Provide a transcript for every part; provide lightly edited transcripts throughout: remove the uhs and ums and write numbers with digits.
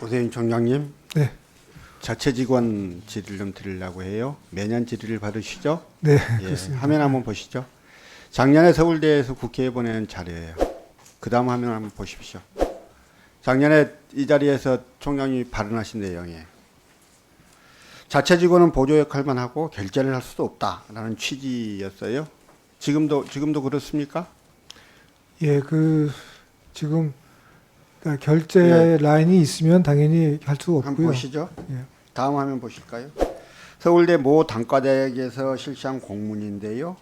오세훈 총장님, 네, 자체직원 질의 좀 드리려고 해요. 매년 질의를 받으시죠? 네, 예, 그렇습니다. 화면 한번 보시죠. 작년에 서울대에서 국회에 보낸 자료예요. 그 다음 화면 한번 보십시오. 작년에 이 자리에서 총장님이 발언하신 내용이에요. 자체직원은 보조 역할만 하고 결제를 할 수도 없다라는 취지였어요. 지금도 그렇습니까? 예, 지금 결제 라인이 있으면 당연히 할 수 한번 없고요. 보시죠. 예. 다음 화면 보실까요? 서울대 모 단과대학에서 실시한 공문인데요.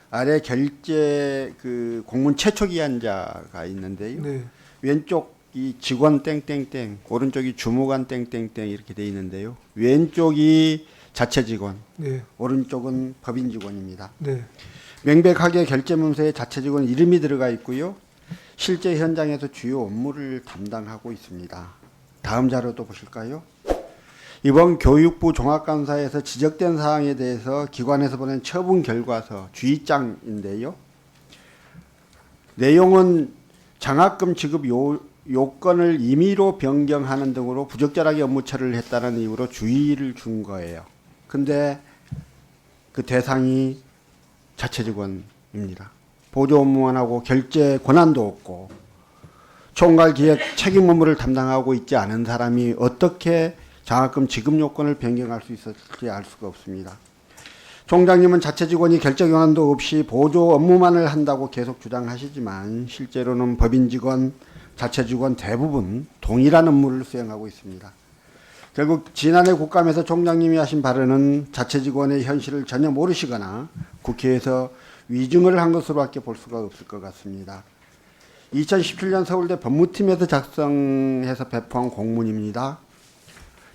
아래 결제 그 공문 최초 기한자가 있는데요. 네, 왼쪽이 직원 땡땡땡, 오른쪽이 주무관 땡땡땡 이렇게 돼 있는데요. 왼쪽이 자체 직원, 네, 오른쪽은 법인 직원입니다. 네, 명백하게 결제 문서에 자체 직원 이름이 들어가 있고요. 실제 현장에서 주요 업무를 담당하고 있습니다. 다음 자료도 보실까요? 이번 교육부 종합감사에서 지적된 사항에 대해서 기관에서 보낸 처분 결과서 주의장인데요. 내용은 장학금 지급 요건을 임의로 변경하는 등으로 부적절하게 업무 처리를 했다는 이유로 주의를 준 거예요. 근데 그 대상이 자체 직원입니다. 보조 업무만 하고 결제 권한도 없고 총괄 기획 책임 업무를 담당하고 있지 않은 사람이 어떻게 장학금 지급 요건을 변경할 수 있을지 알 수가 없습니다. 총장님은 자체 직원이 결제 권한도 없이 보조 업무만을 한다고 계속 주장하시지만 실제로는 법인 직원, 자체 직원 대부분 동일한 업무를 수행하고 있습니다. 결국 지난해 국감에서 총장님이 하신 발언은 자체 직원의 현실을 전혀 모르시거나 국회에서 위증을 한 것으로밖에 볼 수가 없을 것 같습니다. 2017년 서울대 법무팀에서 작성해서 배포한 공문입니다.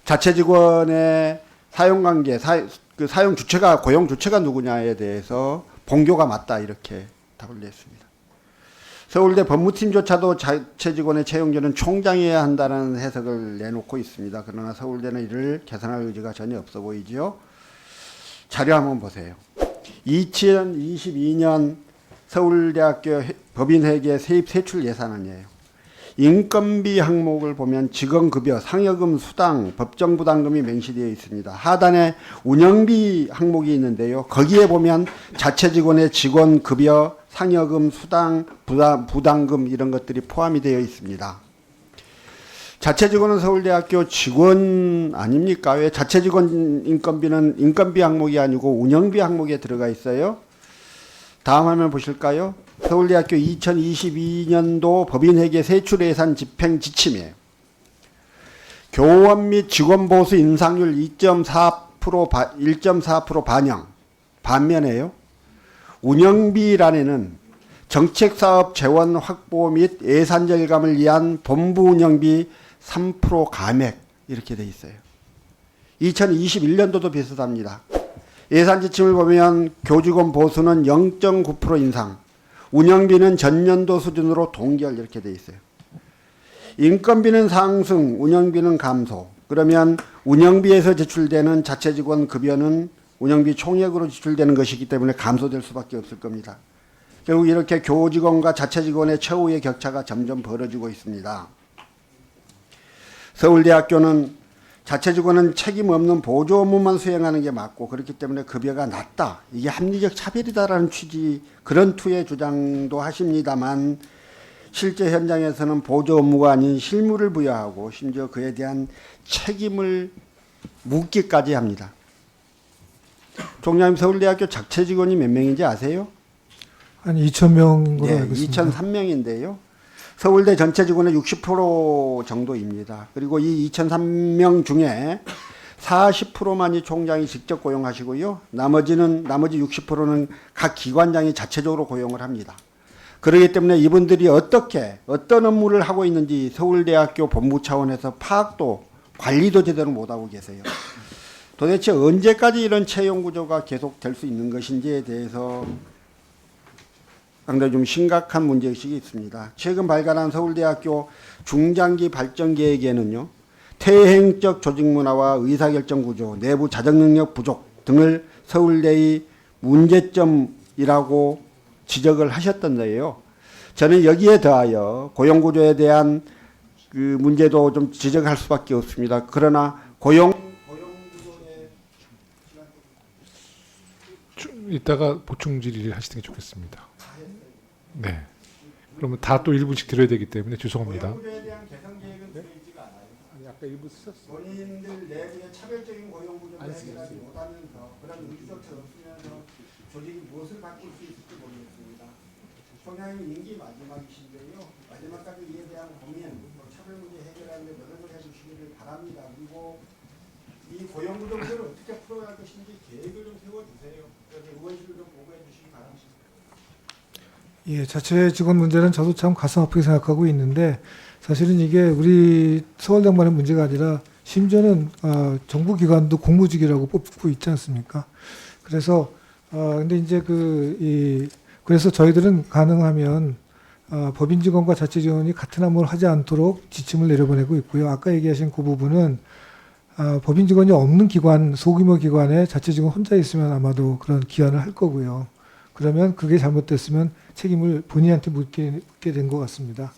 자체 직원의 사용관계, 사용 주체가, 고용 주체가 누구냐에 대해서 본교가 맞다 이렇게 답을 냈습니다. 서울대 법무팀조차도 자체 직원의 채용전은 총장이어야 한다는 해석을 내놓고 있습니다. 그러나 서울대는 이를 개선할 의지가 전혀 없어 보이지요. 자료 한번 보세요. 2022년 서울대학교 법인회계 세입 세출 예산안이에요. 인건비 항목을 보면 직원급여, 상여금, 수당, 법정부담금이 명시되어 있습니다. 하단에 운영비 항목이 있는데요. 거기에 보면 자체 직원의 직원급여, 상여금, 수당, 부담금 이런 것들이 포함이 되어 있습니다. 자체 직원은 서울대학교 직원 아닙니까? 왜 자체 직원 인건비는 인건비 항목이 아니고 운영비 항목에 들어가 있어요? 다음 화면 보실까요? 서울대학교 2022년도 법인회계 세출 예산 집행 지침이에요. 교원 및 직원 보수 인상률 1.4% 반영. 반면에요. 운영비란에는 정책사업 재원 확보 및 예산 절감을 위한 본부 운영비 3% 감액 이렇게 돼 있어요. 2021년도도 비슷합니다. 예산 지침을 보면 교직원 보수는 0.9% 인상, 운영비는 전년도 수준으로 동결 이렇게 돼 있어요. 인건비는 상승, 운영비는 감소. 그러면 운영비에서 지출되는 자체 직원 급여는 운영비 총액으로 지출되는 것이기 때문에 감소될 수밖에 없을 겁니다. 결국 이렇게 교직원과 자체 직원의 처우의 격차가 점점 벌어지고 있습니다. 서울대학교는 자체 직원은 책임 없는 보조 업무만 수행하는 게 맞고 그렇기 때문에 급여가 낮다. 이게 합리적 차별이다라는 취지 그런 투의 주장도 하십니다만 실제 현장에서는 보조 업무가 아닌 실무를 부여하고 심지어 그에 대한 책임을 묻기까지 합니다. 총장님 서울대학교 자체 직원이 몇 명인지 아세요? 한 2,000명인 걸로 네, 알고 있습니다. 2,003명인데요. 서울대 전체 직원의 60% 정도입니다. 그리고 이 2,003명 중에 40%만이 총장이 직접 고용하시고요. 나머지 60%는 각 기관장이 자체적으로 고용을 합니다. 그렇기 때문에 이분들이 어떤 업무를 하고 있는지 서울대학교 본부 차원에서 파악도 관리도 제대로 못하고 계세요. 도대체 언제까지 이런 채용 구조가 계속될 수 있는 것인지에 대해서 상당히 좀 심각한 문제의식이 있습니다. 최근 발간한 서울대학교 중장기 발전 계획에는요. 퇴행적 조직 문화와 의사결정 구조, 내부 자정 능력 부족 등을 서울대의 문제점이라고 지적을 하셨던데요. 저는 여기에 더하여 고용구조에 대한 그 문제도 좀 지적할 수밖에 없습니다. 그러나 고용 구조의 이따가 보충 질의를 하시는 게 좋겠습니다. 네. 그러면 다 또 1분씩 드려야 되기 때문에 죄송합니다. 고용 구조에 대한 개선 계획은 되어 있지가 않아요. 아니, 아까 1분 쓰셨어요. 본인들 내부의 차별적인 고용 구조를 해결하지 못하면서 그런 의지조차 없으면서 조직이 무엇을 바꿀 수 있을지 모르겠습니다. 총장님 임기 마지막이신데요. 마지막까지 이에 대한 고민, 또 차별 문제 해결하는 데 노력을 해주시기를 바랍니다. 그리고 이 고용 구조 문제를 어떻게 풀어야 할 것인지 계획을 좀 세워주세요. 그래서 의원실을 좀 보고해 주시기 바랍니다. 예, 자체 직원 문제는 저도 참 가슴 아프게 생각하고 있는데 사실은 이게 우리 서울대만의 문제가 아니라 심지어는 정부 기관도 공무직이라고 뽑고 있지 않습니까? 그래서 근데 이제 그래서 저희들은 가능하면 법인 직원과 자체 직원이 같은 업무를 하지 않도록 지침을 내려보내고 있고요. 아까 얘기하신 그 부분은 법인 직원이 없는 기관, 소규모 기관에 자체 직원 혼자 있으면 아마도 그런 기한을 할 거고요. 그러면 그게 잘못됐으면 책임을 본인한테 묻게 된 것 같습니다.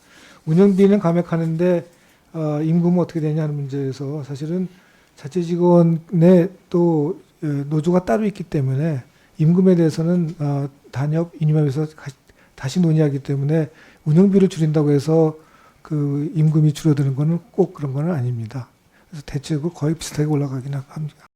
운영비는 감액하는데 임금은 어떻게 되냐 하는 문제에서 사실은 자체 직원의 또 노조가 따로 있기 때문에 임금에 대해서는 단협 인임하면서 다시 논의하기 때문에 운영비를 줄인다고 해서 그 임금이 줄어드는 거는 꼭 그런 건 아닙니다. 그래서 대체적으로 거의 비슷하게 올라가긴 합니다.